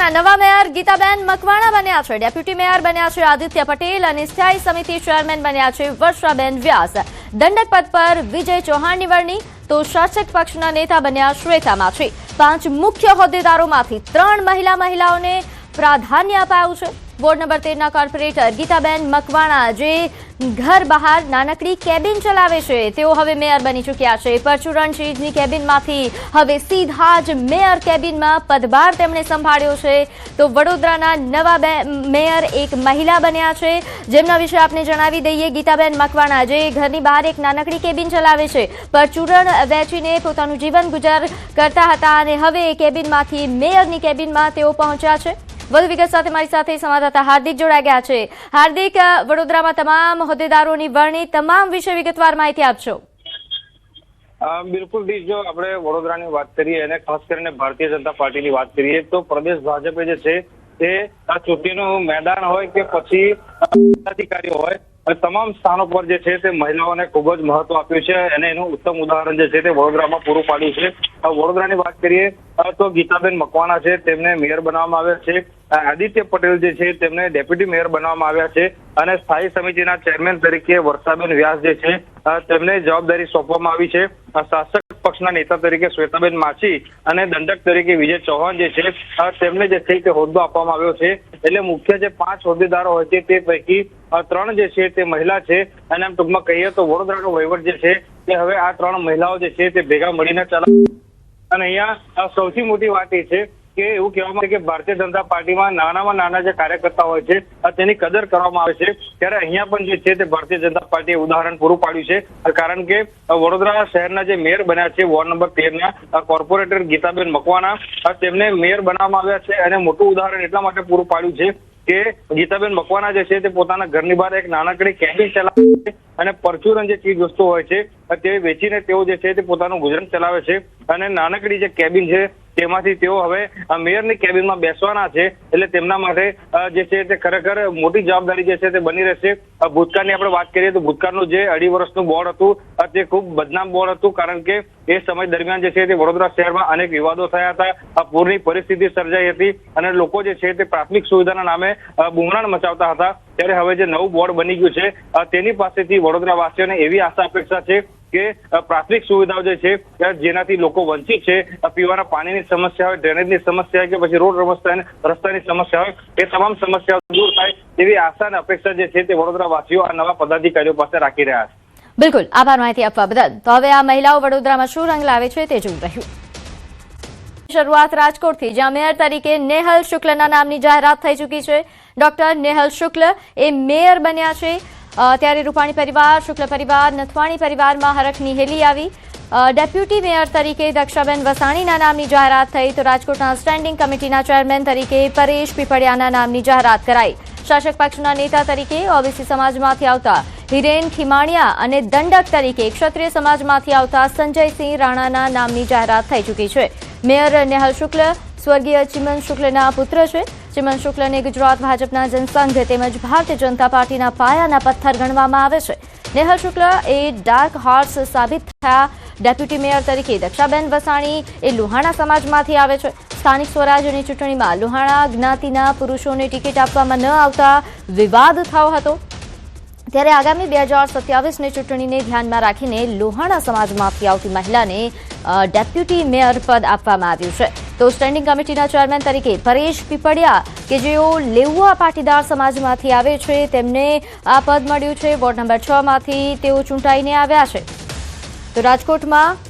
વડોદરાના નવા મેયર ગીતાબેન મકવાણા બન્યા છે. ડેપ્યુટી મેયર બન્યા છે આદિત્ય પટેલ અને સ્થાયી સમિતિ ચેરમેન બન્યા છે વર્ષાબેન વ્યાસ. દંડક પદ પર વિજય ચૌહાણની વરણી તો શાસક પક્ષના નેતા બન્યા શ્વેતા માછી. 5 મુખ્ય હોદ્દેદારોમાંથી 3 મહિલાઓને પ્રાધાન્ય અપાયું છે. વોર્ડ નંબર 13 ના કોર્પોરેટર ગીતાબેન મકવાણા જે ઘર બહાર નાનકડી કેબિન ચલાવે છે તેઓ હવે મેયર બની ચૂક્યા છે. પરચુરણ ચીજની કેબિનમાંથી હવે સીધા જ મેયર કેબિનમાં પદભાર તેમણે સંભાળ્યો છે. તો વડોદરાના નવા મેયર એક મહિલા બન્યા છે જેમના વિશે આપને જણાવી દઈએ. ગીતાબેન મકવાણા જે ઘરની બહાર એક નાનકડી કેબિન ચલાવે છે, પરચુરણ વેચીને પોતાનું જીવન ગુજાર કરતા હતા અને હવે કેબિનમાંથી મેયરની કેબિનમાં તેઓ પહોંચ્યા છે. વધુ વિગત સાથે મારી સાથે સંવાદદાતા હાર્દિક જોડાઈ ગયા છે. હાર્દિક, વડોદરામાં તમામ હોદ્દેદારોની વરણી તમામ વિશે વિગતવાર માહિતી આપશો. બિલકુલ દી, જો આપણે વડોદરાની વાત કરીએ અને ખાસ કરીને ભારતીય જનતા પાર્ટીની વાત કરીએ તો પ્રદેશ ભાજપે જે છે તે આ ચૂંટણીનું મેદાન હોય કે પછી અધિકારીઓ હોય, તમામ સ્થાનો પર જે છે તે મહિલાઓને ખૂબ જ મહત્વ આપ્યું છે અને એનું ઉત્તમ ઉદાહરણ જે છે તે વડોદરામાં પૂરું પાડ્યું છે. વડોદરાની વાત કરીએ તો ગીતાબેન મકવાણા છે તેમને મેયર બનાવવામાં આવ્યા છે. આદિત્ય પટેલ જે છે તેમને ડેપ્યુટી મેયર બનાવવામાં આવ્યા છે અને સ્થાયી સમિતિના ચેરમેન તરીકે વર્ષાબેન વ્યાસ જે છે તેમને જવાબદારી સોંપવામાં આવી છે. શાસક પક્ષના નેતા તરીકે શ્વેતાબેન માછી અને દંડક તરીકે વિજય ચૌહાણ જે છે તેમને જે છે તે હોદ્દો આપવામાં આવ્યો છે. એટલે મુખ્ય જે 5 હોદ્દેદારો હોય છે તે પૈકી 3 જે છે તે મહિલા છે અને એમ ટૂંકમાં કહીએ તો વડોદરાનો વહીવટ જે છે તે હવે આ 3 મહિલાઓ જે છે તે ભેગા મળીને ચલાવે. અને અહીંયા સૌથી મોટી વાત એ છે કે એવું કહેવામાં આવે કે ભારતીય જનતા પાર્ટીમાં નાનામાં નાના જે કાર્યકર્તા હોય છે તેની કદર કરવામાં આવે છે. ત્યારે અહીંયા પણ જે છે તે ભારતીય જનતા પાર્ટીએ ઉદાહરણ પૂરું પાડ્યું છે. કારણ કે વડોદરા શહેરના જે મેયર બન્યા છે વોર્ડ નંબર 13 ના કોર્પોરેટર ગીતાબેન મકવાણા તેમને મેયર બનાવવામાં આવ્યા છે અને મોટું ઉદાહરણ એટલા માટે પૂરું પાડ્યું છે કે ગીતાબેન મકવાણા જે છે તે પોતાના ઘરની બહાર એક નાનકડી કેબિન ચલાવે છે અને પરચુરણ જે ચીજ વસ્તુ હોય છે તે વેચીને તેઓ જે છે તે પોતાનું ગુજરાન ચલાવે છે. અને નાનકડી જે કેબિન છે તેમાંથી તેઓ હવે મેયરની કેબિનમાં બેસવાના છે. એટલે તેમના માટે જે છે તે ખરેખર મોટી જવાબદારી જે છે તે બની રહેશે. ભૂતકાળની આપણે વાત કરીએ તો ભૂતકાળનું જે 2.5 વર્ષનું બોર્ડ હતું તે ખૂબ બદનામ બોર્ડ હતું. કારણ કે એ સમય દરમિયાન જે છે તે વડોદરા શહેરમાં અનેક વિવાદો થયા હતા, પૂરની પરિસ્થિતિ સર્જાઈ હતી અને લોકો જે છે તે પ્રાથમિક સુવિધાના નામે બુમરાણ મચાવતા હતા. ત્યારે હવે જે નવું બોર્ડ બની ગયું છે તેની પાસેથી વડોદરાવાસીઓને એવી આશા અપેક્ષા છે કે પ્રાથમિક સુવિધાઓ જે છે જેનાથી લોકો વંચિત છે, પીવાના પાણીની સમસ્યા હોય, ડ્રેનેજની સમસ્યા હોય કે પછી રોડ રસ્તાની સમસ્યા હોય, એ તમામ સમસ્યાઓ દૂર થાય એવી આશા અને અપેક્ષા જે છે તે વડોદરાવાસીઓ આ નવા પદાધિકારીઓ પાસે રાખી રહ્યા છે. બિલકુલ, આભાર માહિતી આપવા બદલ. તો હવે આ મહિલાઓ વડોદરામાં શું રંગ લાવે છે તે જોવું રહ્યું. શરૂઆત રાજકોટથી, જ્યાં મેયર તરીકે નેહલ શુક્લના નામની જાહેરાત થઈ ચૂકી છે. ડોક્ટર નેહલ શુક્લ એ મેયર બન્યા છે. ત્યારે રૂપાણી પરિવાર, શુક્લ પરિવાર, નથવાણી પરિવારમાં હરખની હેલી આવી. ડેપ્યુટી મેયર તરીકે દક્ષાબેન વસાણીના નામની જાહેરાત થઈ તો રાજકોટના સ્ટેન્ડિંગ કમિટીના ચેરમેન તરીકે પરેશ પીપળિયાના નામની જાહેરાત કરાઈ. શાસક પક્ષના નેતા તરીકે ઓબીસી સમાજમાંથી આવતા હિરેન ખીમાણિયા અને દંડક તરીકે ક્ષત્રિય સમાજમાંથી આવતા સંજયસિંહ રાણાના નામની જાહેરાત થઈ ચૂકી છે. મેયર નેહલ શુક્લ સ્વર્ગીય ચિમન શુક્લના પુત્ર છે. ચિમન શુક્લને ગુજરાત ભાજપના જનસંઘ તેમજ ભારતીય જનતા પાર્ટીના પાયાના પથ્થર ગણવામાં આવે છે. નેહલ શુક્લ એ ડાર્ક હોર્સ સાબિત થયા. ડેપ્યુટી મેયર તરીકે દક્ષાબેન વસાણી એ લોહાણા સમાજમાંથી આવે છે. સ્થાનિક સ્વરાજ્યની ચૂંટણીમાં લોહાણા જ્ઞાતિના પુરુષોને ટિકિટ આપવામાં ન આવતા વિવાદ થયો હતો. ત્યારે આગામી 2027ની ચૂંટણીને ધ્યાનમાં રાખીને લોહાણા સમાજમાંથી આવતી મહિલાને ડેપ્યુટી મેયર પદ આપવામાં આવ્યું છે. તો સ્ટેન્ડિંગ કમિટીના ચેરમેન તરીકે પરેશ પીપળિયા કે જેઓ લેઉવા પાટીદાર સમાજમાંથી આવે છે તેમને આ પદ મળ્યું છે. વોર્ડ નંબર 6 માંથી તેઓ ચૂંટાઈને આવ્યા છે. તો રાજકોટમાં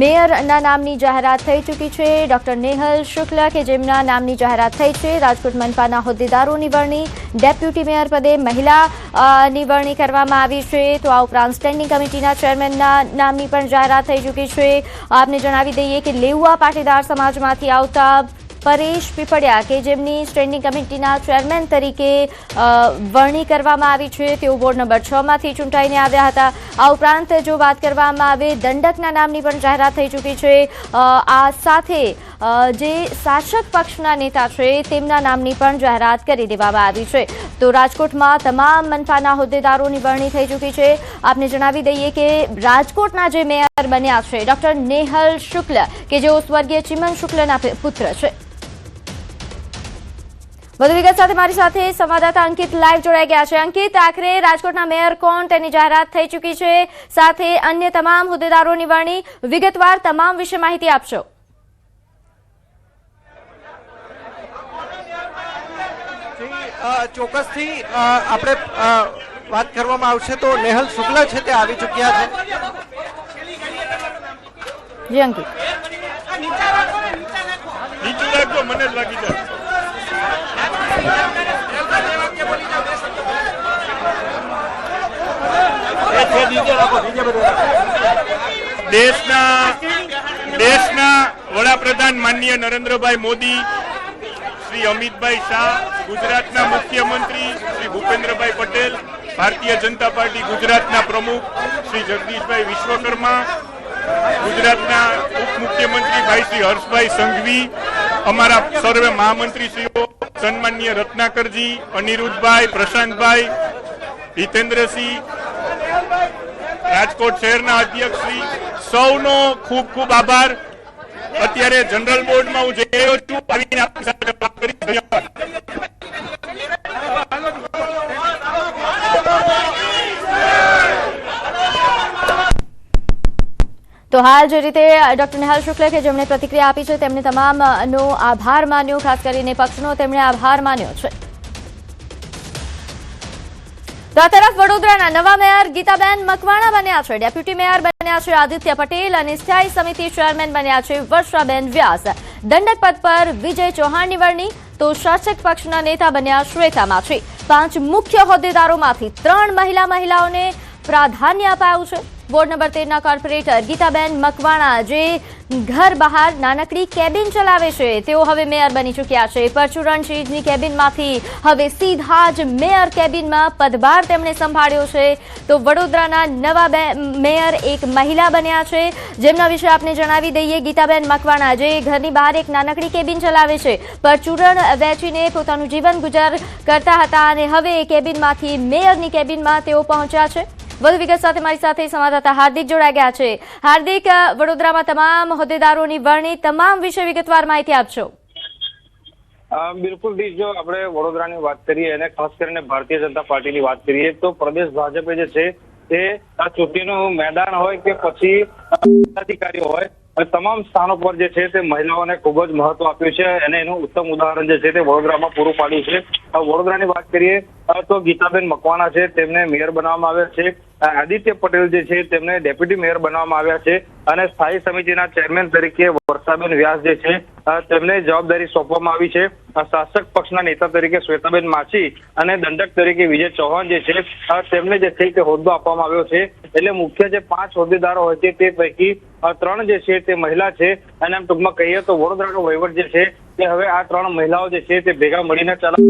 મેયરના નામની જાહેરાત થઈ ચૂકી છે. ડોક્ટર નેહલ શુક્લ કે જેમના નામની જાહેરાત થઈ છે. રાજકોટ મનપાના હોદ્દેદારોની વરણી, ડેપ્યુટી મેયર પદે મહિલાની વરણી કરવામાં આવી છે. તો આ ઉપરાંત સ્ટેન્ડિંગ કમિટીના ચેરમેનના નામની પણ જાહેરાત થઈ ચૂકી છે. આપને જણાવી દઈએ કે લેઉવા પાટીદાર સમાજમાંથી આવતા પરેશ પીપળિયા કે જેમની સ્ટેન્ડિંગ કમિટીના ચેરમેન તરીકે વરણી કરવામાં આવી છે તેઓ વોર્ડ નંબર 6 માંથી ચૂંટાઈને આવ્યા હતા. આ ઉપરાંત જો વાત કરવામાં આવે દંડકના નામની પણ જાહેરાત થઈ ચૂકી છે. આ સાથે જે શાસક પક્ષના નેતા છે તેમના નામની પણ જાહેરાત કરી દેવામાં આવી છે. તો રાજકોટમાં તમામ મનપાના હોદ્દેદારોની વરણી થઈ ચૂકી છે. આપને જણાવી દઈએ કે રાજકોટના જે મેયર બન્યા છે ડોક્ટર નેહલ શુક્લ કે જેઓ સ્વર્ગીય ચિમન શુક્લના પુત્ર છે. વધુ વિગત સાથે મારી સાથે સંવાદદાતા અંકિત લાઈવ જોડાઈ ગયા છે। અંકિત, આખરે રાજકોટના મેયર કોણ તેની જાહેરાત થઈ ચૂકી છે, સાથે અન્ય તમામ હોદ્દેદારોની વરણી, વિગતવાર તમામ વિશે માહિતી આપશો। ચોક્કસથી આપણે વાત કરવામાં આવશે તો નેહલ શુક્લા છે તે આવી ચૂક્યા છે। જી અંકિત, નીચું રાખજો, મને જ લાગી જાય। દેશના વડાપ્રધાન માનનીય નરેન્દ્રભાઈ મોદી, શ્રી અમિતભાઈ શાહ, ગુજરાતના મુખ્યમંત્રી શ્રી ભૂપેન્દ્રભાઈ પટેલ, ભારતીય જનતા પાર્ટી ગુજરાતના પ્રમુખ શ્રી જગદીશભાઈ વિશ્વકર્મા, ગુજરાતના ઉપમુખ્યમંત્રી ભાઈ શ્રી હર્ષભાઈ સંઘવી, અમારા સર્વે મહામંત્રીશ્રીઓ સન્માનીય રત્નાકરજી, અનિરુદ્ધભાઈ, પ્રશાંતભાઈ, હિતેન્દ્રસિંહ, રાજકોટ શહેરના અધ્યક્ષશ્રી, સૌનો ખૂબ ખૂબ આભાર। અત્યારે જનરલ બોર્ડમાં હું જઈ રહ્યો છું, આવીને આપની સાથે વાત કરી। ધન્યવાદ। તો હાલ જે રીતે ડોક્ટર નેહલ શુક્લા કે જેમણે પ્રતિક્રિયા આપી છે તેમણે તમામનો આભાર માન્યો, ખાસ કરીને પક્ષનો તેમણે આભાર માન્યો છે। તો આ તરફ વડોદરાના નવા મેયર ગીતાબેન મકવાણા બન્યા છે, ડેપ્યુટી મેયર બન્યા છે આદિત્ય પટેલ અને સ્થાયી સમિતિ ચેરમેન બન્યા છે વર્ષાબેન વ્યાસ। દંડક પદ પર વિજય ચૌહાણની વરણી, તો શાસક પક્ષના નેતા બન્યા શ્વેતા માછી। 5 મુખ્ય હોદ્દેદારોમાંથી 3 મહિલાઓને પ્રાધાન્ય અપાયું છે। વોર્ડ નંબર 13ના કોર્પોરેટર ગીતાબેન મકવાણા જે ઘર બહાર નાનકડી કેબિન ચલાવે છે, તેઓ હવે મેયર બની ચૂક્યા છે। પરચુરણ ચીજની કેબિનમાંથી હવે સીધા જ મેયર કેબિનમાં પદભાર તેમણે સંભાળ્યો છે। તો વડોદરાના નવા મેયર એક મહિલા બન્યા છે, જેમના વિશે આપને જણાવી દઈએ। ગીતાબેન મકવાણા જે ઘરની બહાર એક નાનકડી કેબિન ચલાવે છે, પરચુરણ વેચીને પોતાનું જીવન ગુજર કરતા હતા અને હવે એ કેબિનમાંથી મેયરની કેબિનમાં તેઓ પહોંચ્યા છે। વધુ વિગત સાથે મારી સાથે સંવાદદાતા હાર્દિક જોડાઈ ગયા છે। હાર્દિક, વડોદરામાં તમામ હોદ્દેદારોની વરણી, તમામ વિશે વિગતવાર માહિતી આપશો। બિલકુલ જી, જો આપણે વડોદરાની વાત કરીએ અને ખાસ કરીને ભારતીય જનતા પાર્ટીની વાત કરીએ તો પ્રદેશ ભાજપે જે છે તે આ ચૂંટણીનું મેદાન હોય કે પછી અધિકારીઓ હોય, તમામ સ્થાનો પર જે છે તે મહિલાઓને ખૂબ જ મહત્વ આપ્યું છે અને એનું ઉત્તમ ઉદાહરણ જે છે તે વડોદરામાં પૂરું પાડ્યું છે। વડોદરાની વાત કરીએ તો ગીતાબેન મકવાણા છે તેમને મેયર બનાવવામાં આવ્યા છે, આદિત્ય પટેલ જે છે તેમને ડેપ્યુટી મેયર બનાવવામાં આવ્યા છે અને સ્થાયી સમિતિના ચેરમેન તરીકે વર્ષાબેન વ્યાસ જે છે તેમને જવાબદારી સોંપવામાં આવી છે। શાસક પક્ષના નેતા તરીકે શ્વેતાબેન માછી અને દંડક તરીકે વિજય ચૌહાણ જે છે તેમને જે છે તે હોદ્દો આપવામાં આવ્યો છે। એટલે મુખ્ય જે 5 હોદ્દેદારો હોય છે તે પૈકી 3 જે છે તે મહિલા છે અને આમ ટૂંકમાં કહીએ તો વડોદરાનો વહીવટ જે છે તે હવે આ 3 મહિલાઓ જે છે તે ભેગા મળીને ચલાવે।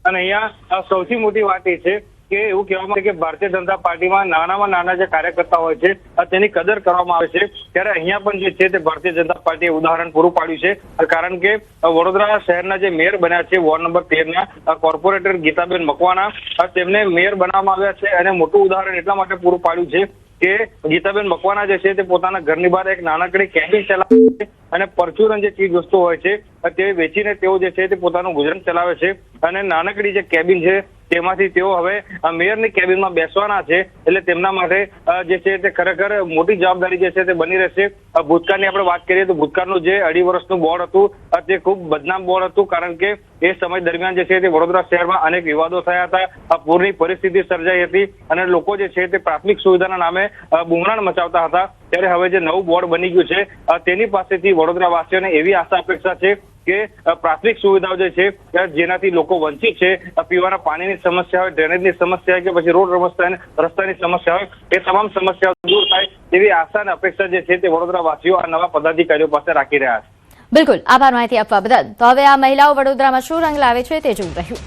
અને અહીંયા સૌથી મોટી વાત એ છે કે એવું કહેવામાં આવે કે ભારતીય જનતા પાર્ટીમાં નાનામાં નાના જે કાર્યકર્તા હોય છે તેની કદર કરવામાં આવે છે, ત્યારે અહીંયા પણ જે છે તે ભારતીય જનતા પાર્ટીએ ઉદાહરણ પૂરું પાડ્યું છે। કારણ કે વડોદરા શહેરના જે મેયર બન્યા છે વોર્ડ નંબર 13ના કોર્પોરેટર ગીતાબેન મકવાણા તેમને મેયર બનાવવામાં આવ્યા છે અને મોટું ઉદાહરણ એટલા માટે પૂરું પાડ્યું છે કે ગીતાબેન મકવાણા જે છે તે પોતાના ઘરની બહાર એક નાનકડી કેબિન ચલાવે છે અને પરચુરણ જે ચીજ વસ્તુ હોય છે તે વેચીને તેઓ જે છે તે પોતાનું ગુજરાન ચલાવે છે અને નાનકડી જે કેબિન છે તેમાંથી તેઓ હવે મેયરની કેબિનમાં બેસવાના છે। એટલે તેમના માટે જે છે તે ખરેખર મોટી જવાબદારી જે છે તે બની રહેશે। ભૂતકાળની આપણે વાત કરીએ તો ભૂતકાળનું જે 2.5 વર્ષનું બોર્ડ હતું તે ખૂબ બદનામ બોર્ડ હતું, કારણ કે એ સમય દરમિયાન જે છે તે વડોદરા શહેરમાં અનેક વિવાદો થયા હતા, પૂરની પરિસ્થિતિ સર્જાઈ હતી અને લોકો જે છે તે પ્રાથમિક સુવિધાના નામે બુમરાણ મચાવતા હતા। ત્યારે હવે જે નવું બોર્ડ બની ગયું છે તેની પાસેથી વડોદરાવાસીઓને એવી આશા અપેક્ષા છે કે પ્રાથમિક સુવિધાઓ જે છે જેનાથી લોકો વંચિત છે, પીવાના પાણીની સમસ્યા હોય, ડ્રેનેજની સમસ્યા હોય કે પછી રોડ રસ્તાની સમસ્યા હોય, એ તમામ સમસ્યાઓ દૂર થાય તેવી આશા અને અપેક્ષા જે છે તે વડોદરાવાસીઓ આ નવા પદાધિકારીઓ પાસે રાખી રહ્યા છે। બિલકુલ, આભાર માહિતી આપવા બદલ। તો હવે આ મહિલાઓ વડોદરામાં શું રંગ લાવે છે તે જોવું રહ્યું।